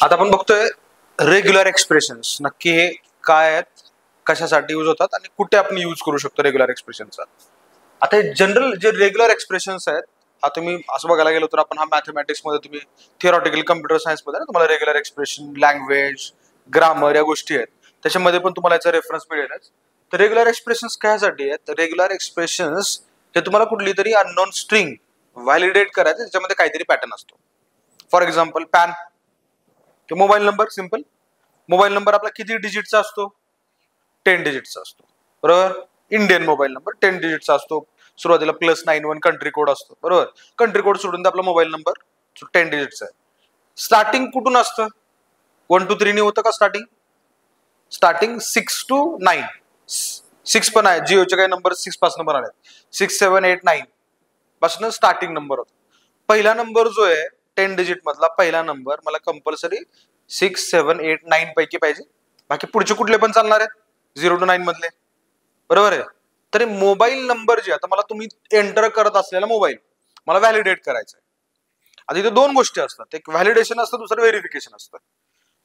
आता आपण बघतोय रेग्युलर एक्सप्रेशन्स नक्की हे काय आहेत, कशासाठी यूज होतात आणि कुठे आपण यूज करू शकतो रेग्युलर एक्सप्रेशनचा. आता हे जनरल जे रेग्युलर एक्सप्रेशन्स आहेत, आता तुम्ही असं बघायला गेलो तर आपण हा मॅथमॅटिक्स मध्ये तुम्ही थिअरॉटिकल कम्प्युटर सायन्स मध्ये तुम्हाला रेग्युलर एक्सप्रेशन, लँग्वेज, ग्रामर या गोष्टी आहेत, त्याच्यामध्ये पण तुम्हाला याचा रेफरन्स मिळेलच. तर रेग्युलर एक्सप्रेशन्स कशासाठी आहेत? तर रेग्युलर एक्सप्रेशन्स हे तुम्हाला कुठली तरी अननोन स्ट्रिंग व्हॅलिडेट करायचं, त्याच्यामध्ये काहीतरी पॅटर्न असतो. For example pan, mobile number. Simple mobile number आपला किती डिजिटचा असतो? 10 डिजिटचा असतो, बरोबर. इंडियन मोबाईल नंबर 10 डिजिटचा असतो. सुरुवातीला +91 कंट्री कोड असतो, बरोबर. कंट्री कोड सोडून आपला मोबाईल नंबर 10 डिजिटचा आहे. स्टार्टिंग कुठून असतं? 1 to 3 होतं का स्टार्टिंग? Starting 6 to 9. 6 पण आहे, जिओचे काही नंबर 6 पासून पण आले. 6, 7, 8, 9 पासून स्टार्टिंग नंबर होतो. पहिला नंबर जो आहे 10 डिजिट मधला पहिला नंबर मला कंपल्सरी 6, 7, 8, 9 पैकी पाहिजे. बाकी पुढचे कुठले पण चालणार आहेत 0 to 9 मधले, बरोबर आहे. तरी मोबाईल नंबर जे आता मला तुम्ही एंटर करत असलेला मोबाईल मला व्हॅलिडेट करायचा आहे. आता इथे दोन गोष्टी असतात, एक व्हॅलिडेशन असतं, दुसरं व्हेरिफिकेशन असतं.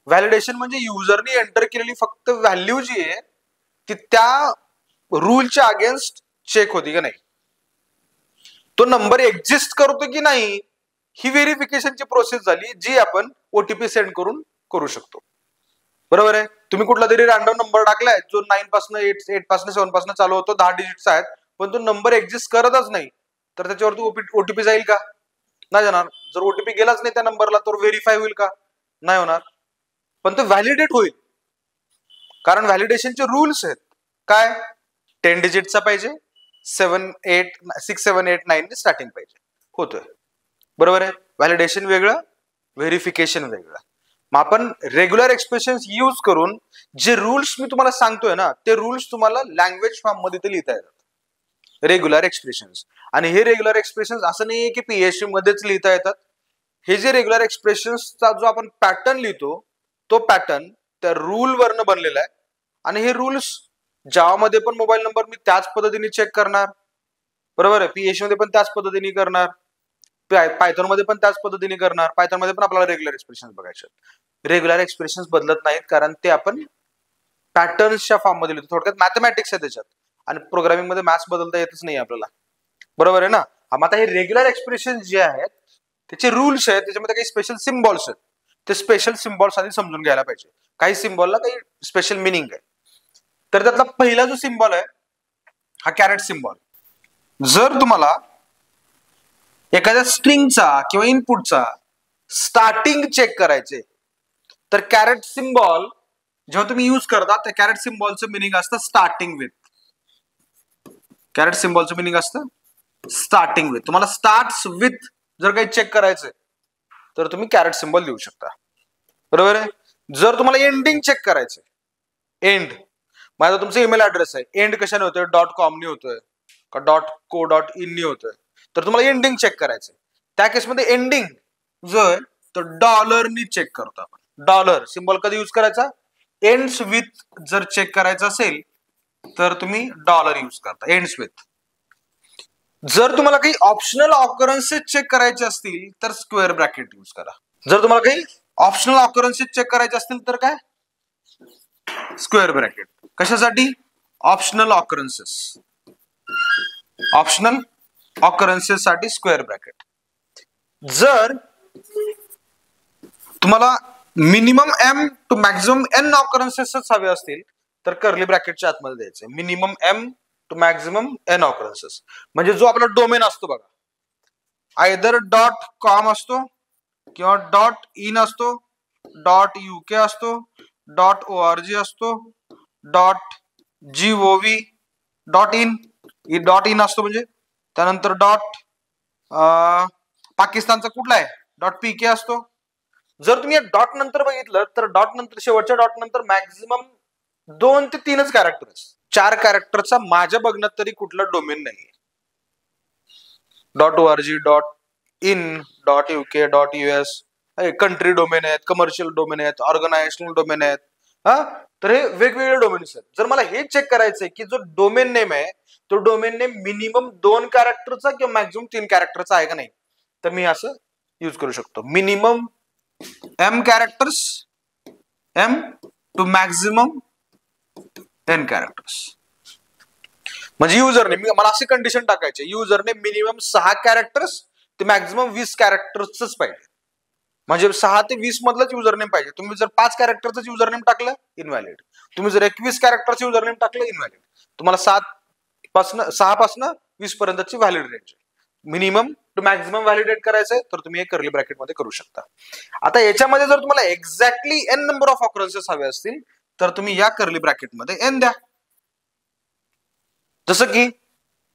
व्हॅलिडेशन म्हणजे युजरनी एंटर केलेली फक्त व्हॅल्यू जी आहे ती त्या रूलच्या अगेन्स्ट चेक होती की नाही, तो नंबर एक्झिस्ट करतो की नाही, ही व्हेरिफिकेशनची प्रोसेस झाली, जी आपण ओटीपी सेंड करून करू शकतो, बरोबर आहे. तुम्ही कुठला तरी रॅन्डम नंबर टाकलाय जो 9 पासून 8 पासून 7 पासून चालू होतो, 10 डिजिटचा आहेत, पण तो नंबर एक्झिस्ट करतच नाही, तर त्याच्यावरती ओटीपी जाईल का? नाही जाणार. जर ओटीपी गेलाच नाही त्या नंबरला तर व्हेरीफाय होईल का? नाही होणार. पण तो व्हॅलिडेट होईल, कारण व्हॅलिडेशनचे रूल्स आहेत. काय? 10 डिजिटचा पाहिजे, 6, 7, 8, 9 स्टार्टिंग पाहिजे, होतोय, बरोबर आहे. व्हॅलिडेशन वेगळं, व्हेरिफिकेशन वेगळं. मग आपण रेग्युलर एक्सप्रेशन्स यूज करून जे रूल्स मी तुम्हाला सांगतोय ना, ते रूल्स तुम्हाला लँग्वेज फॉर्म मध्ये ते लिहिता येतात, रेग्युलर एक्सप्रेशन्स. आणि हे रेग्युलर एक्सप्रेशन्स असं नाही की पीएचडी मध्येच लिहिता येतात. हे जे रेग्युलर एक्सप्रेशन्सचा जो आपण पॅटर्न लिहितो, तो पॅटर्न त्या रूल वरनं बनलेला आहे. आणि हे रूल्स जावामध्ये पण मोबाईल नंबर मी त्याच पद्धतीने चेक करणार, बरोबर आहे. पीएचडी मध्ये पण त्याच पद्धतीने करणार, पायथॉन मध्ये पण त्याच पद्धतीने करणार. पायथॉन मध्ये पण आपल्याला रेग्युलर एक्सप्रेशन्स बघायचे. रेग्युलर एक्सप्रेशन्स बदलत नाहीत, कारण ते आपण पॅटर्न्सच्या फॉर्म मध्ये लिहितो. थोडक्यात मॅथमॅटिक्स आहे त्याच्यात, आणि प्रोग्रामिंग मध्ये मॅथ्स बदलता येतच नाही आपल्याला, बरोबर आहे ना. आता हे रेग्युलर एक्सप्रेशन जे आहेत त्याचे रूल्स आहेत, त्याच्यामध्ये काही स्पेशल सिम्बॉल्स आहेत. ते स्पेशल सिम्बॉल्स आधी समजून घ्यायला पाहिजे. काही सिम्बॉलला काही स्पेशल मिनिंग आहे. तर त्यातला पहिला जो सिम्बॉल आहे हा कॅरेट सिम्बॉल. जर तुम्हाला एखाद्या स्ट्रिंगचा किंवा इनपुटचा स्टार्टिंग चेक करायचे, तर कॅरेट सिम्बॉल जेव्हा तुम्ही यूज करता त्या कॅरेट सिम्बॉलचं मिनिंग असतं स्टार्टिंग विथ. कॅरेट सिम्बॉलचं मिनिंग असतं स्टार्टिंग विथ. तुम्हाला स्टार्ट्स विथ जर काही चेक करायचंय तर तुम्ही कॅरेट सिम्बॉल देऊ शकता, बरोबर आहे. जर तुम्हाला एंडिंग चेक करायचंय, एंड, माझा तुमचा ईमेल ऍड्रेस आहे, एंड कशाने होतोय? .com ने होतोय का .co.in ने होतोय? तर तुम्हाला एंडिंग चेक करायचंय. त्या केसमध्ये एंडिंग जो आहे तो डॉलरनी चेक करतो आपण. डॉलर सिम्बॉल कधी यूज करायचा? एंड्स विथ जर चेक करायचं असेल तर तुम्ही डॉलर यूज करता, एंड्स विथ. जर तुम्हाला काही ऑप्शनल ऑकरन्सेस चेक करायचे असतील तर स्क्वेअर ब्रॅकेट यूज करा. जर तुम्हाला काही ऑप्शनल ऑकरन्सेस चेक करायचे असतील तर काय? Square bracket. कशासाठी? Optional occurrences. ऑप्शनल ऑकरन्सेस साठी स्क्वेअर ब्रॅकेट. जर तुम्हाला minimum M to maximum N occurrences हवे असतील तर कर्ली ब्रॅकेटच्या आतमध्ये द्यायचे. Minimum M to maximum N occurrences. म्हणजे जो आपला डोमेन असतो बघा, आयदर .com असतो किंवा .in असतो, .uk असतो, .org असतो, .gov, .in असतो, म्हणजे त्यानंतर पाकिस्तानचा कुठला आहे .pk असतो. जर तुम्ही डॉट नंतर बघितलं तर डॉट नंतर, शेवटच्या डॉट नंतर मॅक्झिमम 2 ते 3च कॅरेक्टर, 4 कॅरेक्टरचा माझ्या बघण्यात तरी कुठला डोमेन नाही. .org, .in, .uk, .us country domain आहेत, कमर्शियल डोमेन आहेत, ऑर्गनायझेशनल डोमेन आहेत. तर हे वेगवेगळे डोमेन्स आहेत. जर मला हे चेक करायचंय की जो डोमेन नेम आहे तो डोमेन नेम मिनिमम 2 कॅरेक्टरचा किंवा मॅक्झिमम 3 कॅरेक्टरचा आहे का नाही, तर मी असं यूज करू शकतो. Minimum m characters m to maximum n characters. म्हणजे युजरने मला असे कंडिशन टाकायचे, युजरने मिनिमम 6 कॅरेक्टर्स ते मॅक्झिमम 20 कॅरेक्टर्सच पाहिजे. म्हणजे 6 ते 20 मधलंच युजरनेम पाहिजे. तुम्ही जर 5 कॅरेक्टरच युजरनेम टाकलं इनव्हॅलिड. तुम्ही जर 21 कॅरेक्टरचं युजरनेम टाकलं इनव्हॅलिड. तुम्हाला 6 पासून 20 पर्यंतची valid range. Minimum to maximum validate करायचंय तर तुम्ही एक कर्ली ब्रॅकेट मध्ये करू शकता. आता याच्यामध्ये जर तुम्हाला एक्झॅक्टली n नंबर ऑफ ऑकरन्सेस हवे असतील तर तुम्ही या कर्ली ब्रॅकेट मध्ये n द्या. जसं की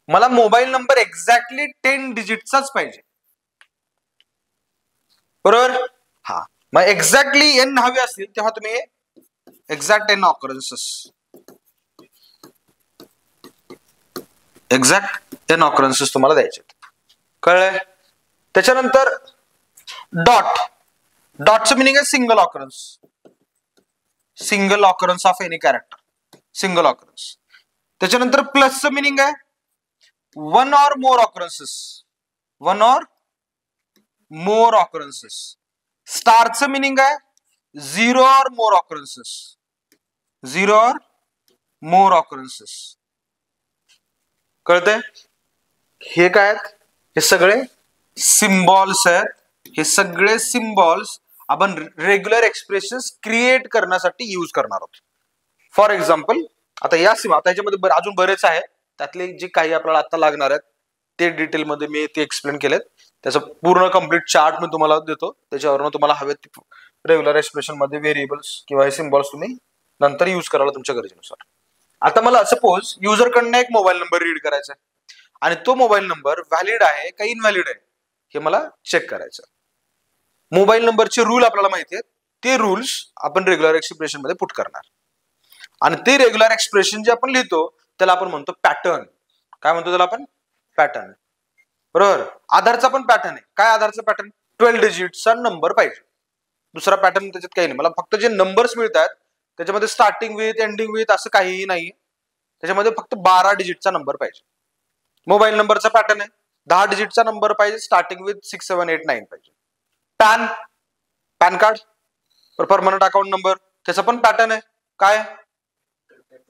मला मोबाईल नंबर एक्झॅक्टली 10 डिजिटचाच पाहिजे, बरोबर. हा, मग एक्झॅक्टली n हवे असतील तेव्हा तुम्ही exact n occurrences, exact n occurrences तुम्हाला द्यायचे. कळलंय? त्याच्यानंतर डॉटचं मिनिंग आहे single occurrence, single occurrence of any character, single occurrence. त्याच्यानंतर प्लसचं मिनिंग आहे one or more occurrences, one or more occurrences. स्टारचं मिनिंग आहे zero or more occurrences, zero or more occurrences. कळतंय? हे काय आहेत? हे सगळे सिम्बॉल्स आहेत. हे सगळे सिम्बॉल्स आपण रेग्युलर एक्सप्रेशन्स क्रिएट करण्यासाठी यूज करणार आहोत. फॉर एक्झाम्पल आता याच्यामध्ये अजून बरेच आहेत, त्यातले जे काही आपल्याला आता लागणार आहेत ते डिटेलमध्ये मी ते एक्सप्लेन केलेत. त्याचं पूर्ण कम्प्लीट चार्ट मी तुम्हाला देतो, त्याच्यावरून तुम्हाला हवेत रेग्युलर एक्सप्रेशन मध्ये व्हेरिएबल्स किंवा हे सिम्बॉल्स तुम्ही नंतर यूज करायला तुमच्या गरजेनुसार. आता मला सपोज युजरकडनं एक मोबाईल नंबर रीड करायचा आहे आणि तो मोबाईल नंबर व्हॅलिड आहे का इनव्हॅलिड आहे हे मला चेक करायचं. मोबाईल नंबरचे रूल आपल्याला माहिती आहेत, ते रूल्स आपण रेग्युलर एक्सप्रेशन मध्ये पुट करणार आणि ते रेग्युलर एक्सप्रेशन जे आपण लिहितो त्याला आपण म्हणतो पॅटर्न. काय म्हणतो त्याला आपण? पॅटर्न, बरोबर. आधारचा पण पॅटर्न आहे. काय आधारचा पॅटर्न? 12 डिजिटचा नंबर पाहिजे, दुसरा पॅटर्न त्याच्यात काही नाही. मला फक्त जे नंबर्स मिळतात त्याच्यामध्ये स्टार्टिंग विथ एंडिंग विथ असं काहीही नाही, त्याच्यामध्ये फक्त 12 डिजिटचा नंबर पाहिजे. मोबाईल नंबरचा पॅटर्न आहे 10 डिजिटचा नंबर पाहिजे, स्टार्टिंग विथ 6, 7, 8, 9 पाहिजे. Pan card permanent account number, त्याचा पण पॅटर्न आहे. काय?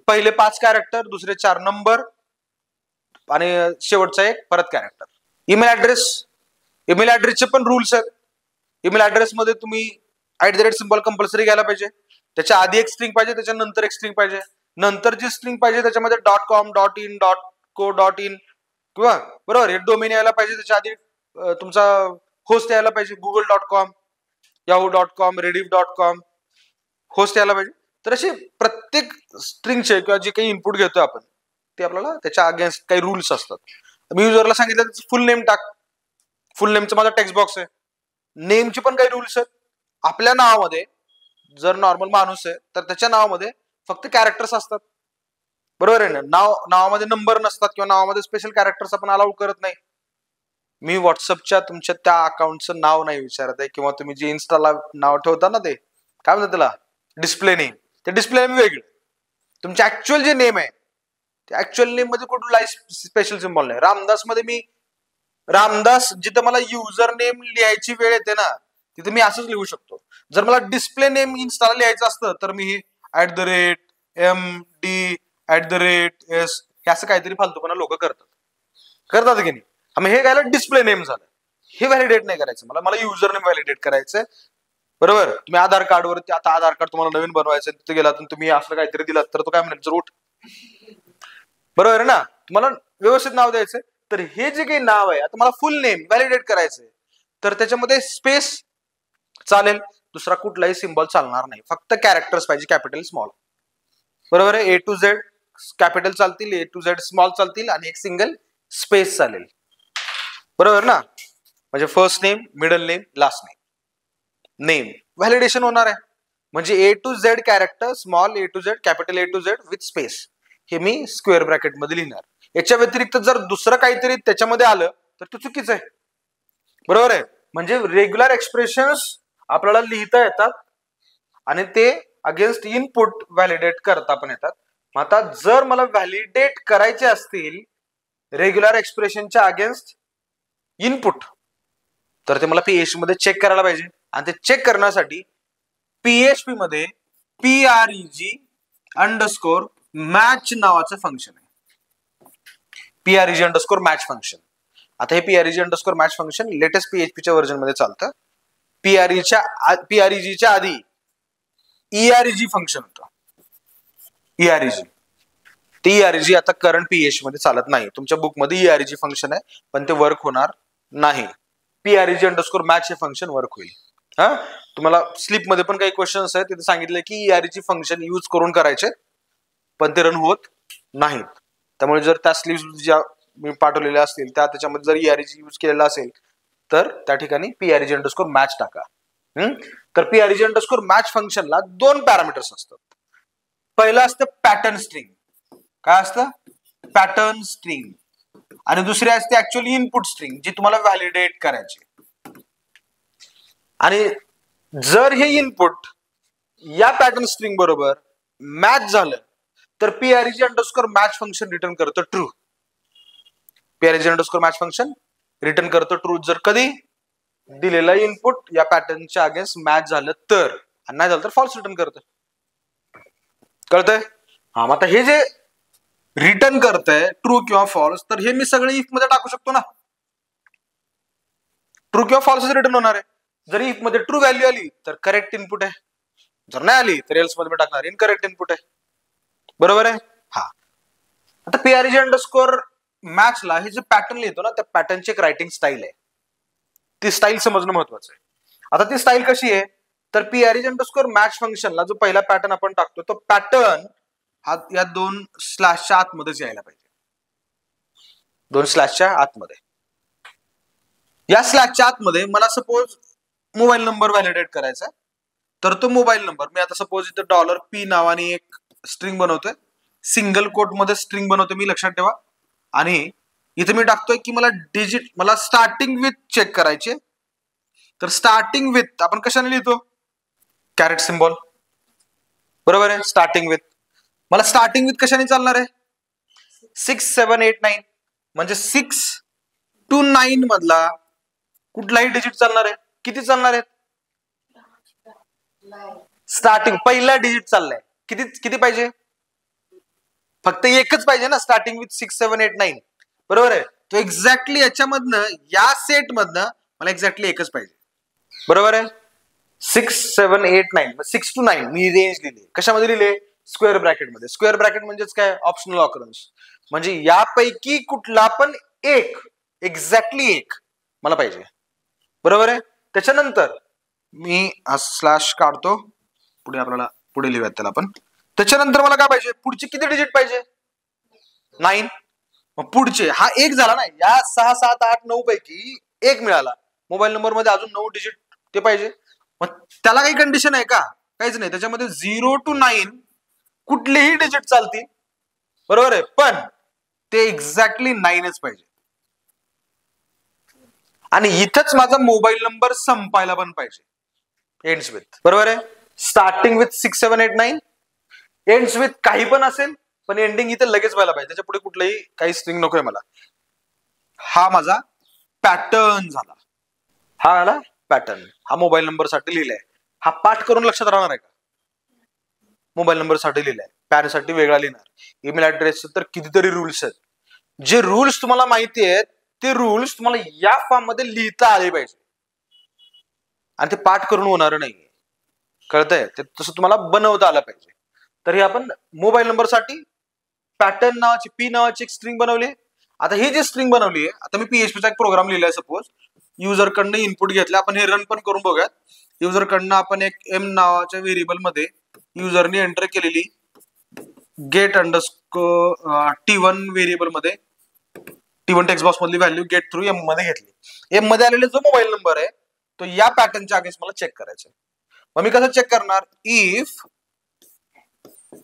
पहिले 5 कॅरेक्टर, दुसरे 4 नंबर आणि शेवटचा एक परत कॅरेक्टर. ईमेल ऍड्रेसचे पण रूल्स आहेत. ईमेल ऍड्रेस मध्ये तुम्ही @ सिम्बॉल कंपल्सरी घ्यायला पाहिजे. त्याच्या आधी एक स्ट्रिंग पाहिजे, त्याच्यानंतर एक स्ट्रिंग पाहिजे. नंतर जी स्ट्रिंग पाहिजे त्याच्यामध्ये .com, .in, .co, .in किंवा बरोबर हे डोमेन यायला पाहिजे. त्याच्या आधी तुमचा होस्ट यायला पाहिजे, google.com, yahoo.com, rediff.com होस्ट यायला पाहिजे. तर असे प्रत्येक स्ट्रिंगचे किंवा जे काही इनपुट घेतोय आपण ते आपल्याला त्याच्या अगेन्स्ट काही रूल्स असतात. मी युजरला सांगितलं फुल नेम टाक, फुल नेमचा माझा टेक्स्ट बॉक्स आहे. नेमचे पण काही रूल्स आहेत. आपल्या नावामध्ये जर नॉर्मल माणूस आहे तर त्याच्या नावामध्ये फक्त कॅरेक्टर्स असतात, बरोबर आहे ना. नावामध्ये नंबर नसतात किंवा नावामध्ये स्पेशल कॅरेक्टर्स आपण अलाउड करत नाही. मी व्हॉट्सअपच्या तुमच्या त्या अकाउंटचं नाव नाही विचारत आहे, किंवा तुम्ही जे इन्स्टाला नाव ठेवता ना ते काय म्हणतात त्याला डिस्प्ले नेम, ते डिस्प्ले नेम वेगळे. तुमचे ऍक्च्युअल जे नेम आहे ते ऍक्च्युअल नेम मध्ये कुठलाही स्पेशल सिम्बॉल नाही. रामदास मध्ये मी रामदास, जिथं मला युजर नेम लिहायची वेळ येते ना तिथे मी असंच लिहू शकतो. जर मला डिस्प्ले नेम इन्स्टाला लिहायचं असतं तर मी @MD @S हे असं काहीतरी फालतूपणा लोक करतात की नाही. मग हे काय डिस्प्ले नेम झालं, हे व्हॅलिडेट नाही करायचं मला युजर नेम व्हॅलिडेट करायचंय, बरोबर. तुम्ही आधार कार्डवरती आता आधार कार्ड तुम्हाला नवीन बनवायचं, तिथे गेला तर तुम्ही असं काहीतरी दिलात तर तो काय म्हणेल जरूट, बरोबर आहे ना. तुम्हाला व्यवस्थित नाव द्यायचंय. तर हे जे काही नाव आहे आता मला फुल नेम व्हॅलिडेट करायचंय तर त्याच्यामध्ये स्पेस चालेल, दुसरा कुठलाही सिम्बॉल चालणार नाही, फक्त कॅरेक्टर्स पाहिजे, कॅपिटल स्मॉल, बरोबर आहे. A to Z कॅपिटल चालतील, A to Z स्मॉल चालतील आणि एक सिंगल स्पेस चालेल, बरोबर ना. म्हणजे first name, middle name, last name validation होणार आहे. म्हणजे A to Z character small A to Z capital A to Z with space हे मी स्क्वेअर ब्रॅकेट मध्ये लिहिणार. याच्या व्यतिरिक्त जर दुसरं काहीतरी त्याच्यामध्ये आलं तर ते चुकीचं आहे, बरोबर आहे. म्हणजे रेग्युलर एक्सप्रेशन्स आपल्याला लिहिता येतात आणि ते अगेन्स्ट इनपुट व्हॅलिडेट करता पण येतात. आता जर मला व्हॅलिडेट करायचे असतील रेग्युलर एक्सप्रेशनच्या अगेन्स्ट इनपुट तर ते मला PH मध्ये चेक करायला पाहिजे. आणि ते चेक करण्यासाठी PHP मध्ये PREG_match नावाचं फंक्शन आहे. PREG_match function. आता हे PREG_match फंक्शन लेटेस्ट PHPच्या व्हर्जन मध्ये चालतं. PREGच्या आधी EREG फंक्शन होतं. EREG ते EREG आता करंट PHP मध्ये चालत नाही. तुमच्या बुक मध्ये EREG फंक्शन आहे पण ते वर्क होणार नाही. PREG_match हे फंक्शन वर्क होईल. हा तुम्हाला स्लिप मध्ये पण काही क्वेश्चन्स आहेत तिथे सांगितलं की EREG फंक्शन यूज करून करायचे पण ते रन होत नाहीत. त्यामुळे जर त्या स्लिप्स ज्या मी पाठवलेल्या असतील त्याच्यामध्ये जर EREG यूज केलेला असेल तर त्या ठिकाणी PREG_match टाका. तर PREG_match फंक्शनला 2 पॅरामीटर्स असतात. पहिलं असतं पॅटर्न स्ट्रिंग. काय असतं? Pattern string. आणि दुसरी असते ऍक्च्युअली इनपुट स्ट्रिंग जी तुम्हाला व्हॅलिडेट करायची. आणि जर हे इनपुट या पॅटर्न स्ट्रिंग बरोबर मॅच झालं तर PREG_match फंक्शन रिटर्न करतं ट्रू. PREG_match फंक्शन रिटर्न करतं ट्रू जर कधी दिलेलं इनपुट या पॅटर्नच्या अगेन्स्ट मॅच झालं तर, आणि नाही झालं तर फॉल्स रिटर्न करतं. कळतंय? हा मग आता हे जे रिटर्न करतंय ट्रू किंवा फॉल्स तर हे मी सगळे इफ मध्ये टाकू शकतो ना. ट्रू किंवा फॉल्स रिटर्न होणार आहे. जर इफ मध्ये ट्रू व्हॅल्यू आली तर करेक्ट इनपुट आहे, जर नाही आली तर एल्स मध्ये मी टाकणार इनकरेक्ट इनपुट आहे. बरोबर आहे? हा. आता PREG_match ला हे जे पॅटर्न लिहितो ना त्या पॅटर्नची एक रायटिंग स्टाईल आहे. ती स्टाईल समजणं महत्वाचं आहे. आता ती स्टाईल कशी आहे तर PREG_match फंक्शनला जो पहिला पॅटर्न आपण टाकतो तो पॅटर्न हा या 2 स्लॅशच्या आतमध्येच यायला पाहिजे. 2 स्लॅशच्या आतमध्ये. या स्लॅशच्या आतमध्ये मला सपोज मोबाईल नंबर व्हॅलिडेट करायचा तर तो मोबाईल नंबर मी आता सपोज इथं $P नावाने एक स्ट्रिंग बनवतोय. सिंगल कोट मध्ये स्ट्रिंग बनवतोय मी, लक्षात ठेवा. आणि इथे मी टाकतोय की मला स्टार्टिंग विथ चेक करायचे. तर स्टार्टिंग विथ आपण कशाने लिहितो? Caret symbol. बरोबर आहे? Starting with. मला स्टार्टिंग विथ कशाने चालणार आहे? 6, 7, 8, 9 म्हणजे 6 to 9 मधला कुठलाही डिजिट चालणार आहे. किती चालणार आहेत? स्टार्टिंग पहिला डिजिट चाललाय. किती पाहिजे? फक्त एकच पाहिजे ना. Starting with 6, 7, 8, 9. बरोबर आहे? तो एक्झॅक्टली याच्यामधनं या सेट मधनं मला एक्झॅक्टली एकच पाहिजे. बरोबर आहे? 6, 7, 8, 9 6 to 9 मी रेंज लिहिली. कशामध्ये लिहिले? स्क्वेअर ब्रॅकेट मध्ये. स्क्वेअर ब्रॅकेट म्हणजेच काय? Optional occurrence. म्हणजे यापैकी कुठला पण एक, एक्झॅक्टली एक मला पाहिजे. बरोबर आहे? त्याच्यानंतर मी स्लॅश काढतो. पुढे लिहूयात त्याला आपण. त्याच्यानंतर मला काय पाहिजे? पुढचे किती डिजिट पाहिजे? 9. मग पुढचे हा एक झाला ना. या 6, 7, 8, 9 पैकी एक मिळाला. मोबाईल नंबर मध्ये अजून 9 डिजिट ते पाहिजे. मग त्याला काही कंडिशन आहे का? काहीच नाही. त्याच्यामध्ये 0 to 9 कुठलेही डिजिट चालतील. बरोबर आहे? पण ते एक्झॅक्टली 9च पाहिजे. आणि इथंच माझा मोबाईल नंबर संपायला पण पाहिजे. Ends with. बरोबर आहे? स्टार्टिंग विथ 6, 7, 8, 9 एंड्स विथ काही पण असेल पण एंडिंग इथे लगेच व्हायला पाहिजे. त्याच्या पुढे कुठलंही काही स्ट्रिंग नकोय मला. हा माझा पॅटर्न झाला. हा आला पॅटर्न. हा मोबाईल नंबर साठी लिहिलाय. हा पाठ करून लक्षात राहणार आहे का? मोबाईल नंबर साठी लिहिलाय. पॅन साठी वेगळा लिहिणार. ईमेल ऍड्रेस तर कितीतरी रूल्स आहेत. जे रूल्स तुम्हाला माहिती आहेत ते रूल्स तुम्हाला या फॉर्म मध्ये लिहिता आले पाहिजे. आणि ते पाठ करून होणार नाहीये. कळतंय? ते तसं तुम्हाला बनवता आलं पाहिजे. तर हे आपण मोबाईल नंबर साठी पॅटर्न नावाची P नावाची एक स्ट्रिंग बनवली. आता ही जी स्ट्रिंग बनवली आहे, आता मी PHPचा एक प्रोग्राम लिहिलाय. सपोज युजर कडनं इनपुट घेतलं. आपण हे रन पण करून बघूयात. युजर कडनं आपण एक M नावाच्या व्हेरिएबल मध्ये युजरने एंटर केलेली गेट T1 व्हेरिएबल मध्ये T1 टेक्स्ट बॉक्स मधली व्हॅल्यू गेट थ्रू M मध्ये घेतली. M मध्ये आलेला जो मोबाईल नंबर आहे तो या पॅटर्नच्या अगेन्स्ट मला चेक करायचा आहे. मग मी कसं चेक करणार? इफ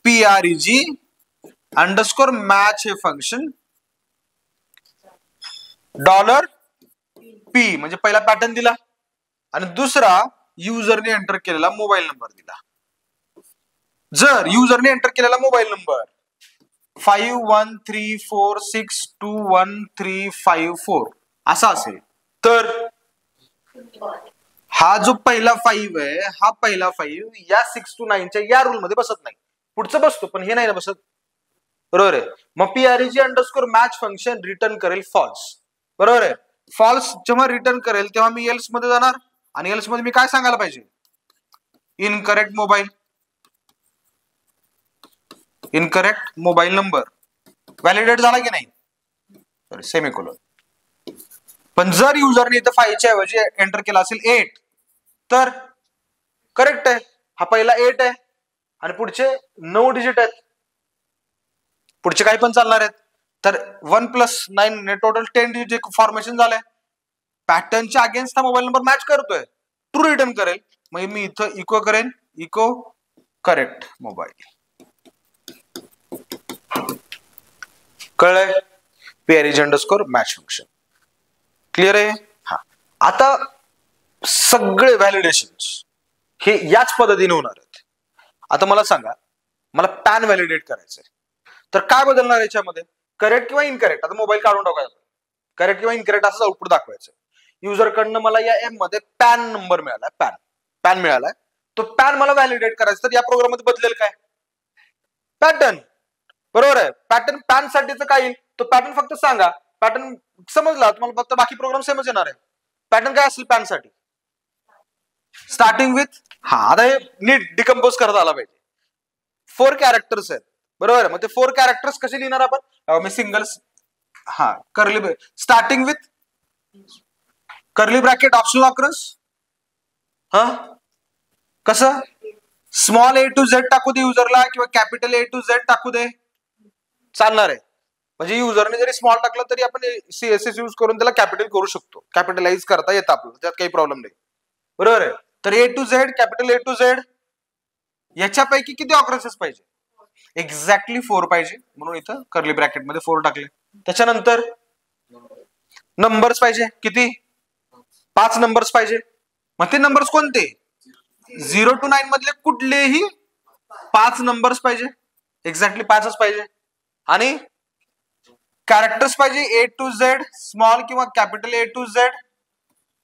PREG_match हे फंक्शन $P म्हणजे पहिला पॅटर्न दिला आणि दुसरा युजरने एंटर केलेला मोबाईल नंबर दिला. जर युजरने एंटर केलेला मोबाईल नंबर 5134621354 असा असेल तर हा जो पहिला 5 आहे, हा पहिला 5 या 6 to 9 च्या या रूल मध्ये बसत नाही. पुढचं बसतो पण हे नाही ना बसत. बरोबर आहे. मग PREG underscore match function return करेल फॉल्स. बरोबर आहे. फॉल्स जेव्हा रिटर्न करेल तेव्हा मी एल्स मध्ये जाणार आणि एल्स मध्ये मी काय सांगायला पाहिजे? इनकरेक्ट मोबाईल नंबर व्हॅलिडेट झाला की नाही? सेमीकोलन. पण जर युजरने इथं 5 च्या ऐवजी एंटर केला असेल 8 तर करेक्ट आहे. हा पहिला 8 आहे आणि पुढचे 9 डिजिट आहेत. पुढचे काही पण चालणार आहेत. तर 1 + 9 टोटल 10 डिजिट फॉर्मेशन झालंय. पॅटर्नच्या अगेन्स्ट हा मोबाईल नंबर मॅच करतोय. ट्रू रिटर्न करेल. मग मी इथं इको करेन, इको करेक्ट मोबाईल. कळलंय? PREG underscore match function. Clear आहे? हा. आता सगळे व्हॅलिडेशन हे याच पद्धतीने होणार आहेत. आता मला सांगा, मला पॅन व्हॅलिडेट करायचंय तर काय बदलणार याच्यामध्ये? करेक्ट किंवा इनकरेक्ट? आता मोबाईल काढून टाकायचा. करेक्ट किंवा इनकरेक्ट असं आउटपुट दाखवायचं. युजर कडनं मला या एम मध्ये पॅन नंबर मिळाला, पॅन मिळालाय. तो पॅन मला व्हॅलिडेट करायचा तर या प्रोग्राम मध्ये बदलेल काय? पॅटर्न. बरोबर आहे. पॅटर्न पॅन साठीचं काय येईल? तो पॅटर्न फक्त सांगा. पॅटर्न समजला तुम्हाला, फक्त बाकी प्रोग्राम सेमच येणार आहे. पॅटर्न काय असेल पॅन साठी? स्टार्टिंग विथ, हा आता हे नीट डिकम्पोज करता आला पाहिजे. 4 कॅरेक्टर्स आहेत. बरोबर आहे. मग ते 4 कॅरेक्टर्स कसे लिहिणार आपण? मी सिंगल्स, हा curly, starting with curly bracket optional occurrence. हा कसं? स्मॉल A to Z टाकू दे युजरला किंवा कॅपिटल A to Z टाकू दे, चालणार आहे. म्हणजे युजरने जरी स्मॉल टाकलं तरी आपण CSS यूज करून त्याला कॅपिटल करू शकतो. कॅपिटलाइज करता येतं आपल्याला, त्यात काही प्रॉब्लेम नाही. बरोबर आहे. तर A to Z, capital A to Z याच्यापैकी किती ऑकरन्सेस पाहिजे? एक्झॅक्टली 4 पाहिजे, म्हणून इथं कर्ली ब्रॅकेट मध्ये 4 टाकले. त्याच्यानंतर नंबर्स पाहिजे. किती? 5 नंबर्स पाहिजे. मग ते नंबर्स कोणते? 0 to 9 मधले कुठलेही 5 नंबर्स पाहिजे. एक्झॅक्टली 5च पाहिजे. आणि कॅरेक्टर्स पाहिजे A to Z, स्मॉल किंवा कॅपिटल A to Z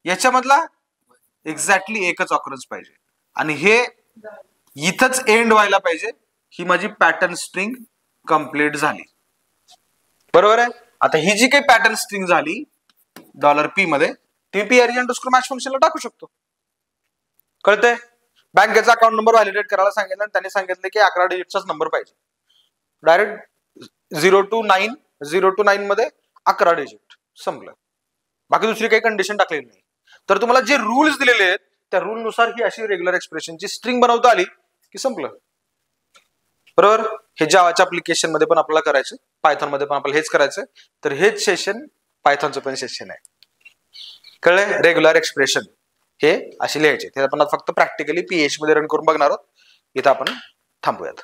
याच्यामधला एक्झॅक्टली एकच ऑकरन्स पाहिजे. आणि हे इथंच एंड व्हायला पाहिजे. ही माझी पॅटर्न स्ट्रिंग कंप्लीट झाली. बरोबर आहे. आता ही जी काही पॅटर्न स्ट्रिंग झाली $p मध्ये, ती PREG अंडरस्कोर मॅच फंक्शनला टाकू शकतो. कळतंय? बँकेचा अकाउंट नंबर व्हॅलिडेट करायला सांगितलं आणि त्यांनी सांगितलं की 11 डिजिटचाच नंबर पाहिजे. डायरेक्ट 0 to 9 मध्ये 11 डिजिट, संपलं. बाकी दुसरी काही कंडिशन टाकलेली नाही. तर तुम्हाला जे रूल्स दिलेले आहेत त्या रूल नुसार ही अशी रेग्युलर एक्सप्रेशनची स्ट्रिंग बनवता आली की संपलं. बरोबर. हे जावाच्या ऍप्लिकेशन मध्ये पण आपल्याला करायचं, पायथॉन मध्ये पण आपल्याला हेच करायचं. तर हेच सेशन पायथॉनचं पण सेशन आहे. कळलंय? रेग्युलर एक्सप्रेशन हे असे लिहायचे. ते आपण फक्त प्रॅक्टिकली PH मध्ये रन करून बघणार आहोत. इथं आपण थांबूयात.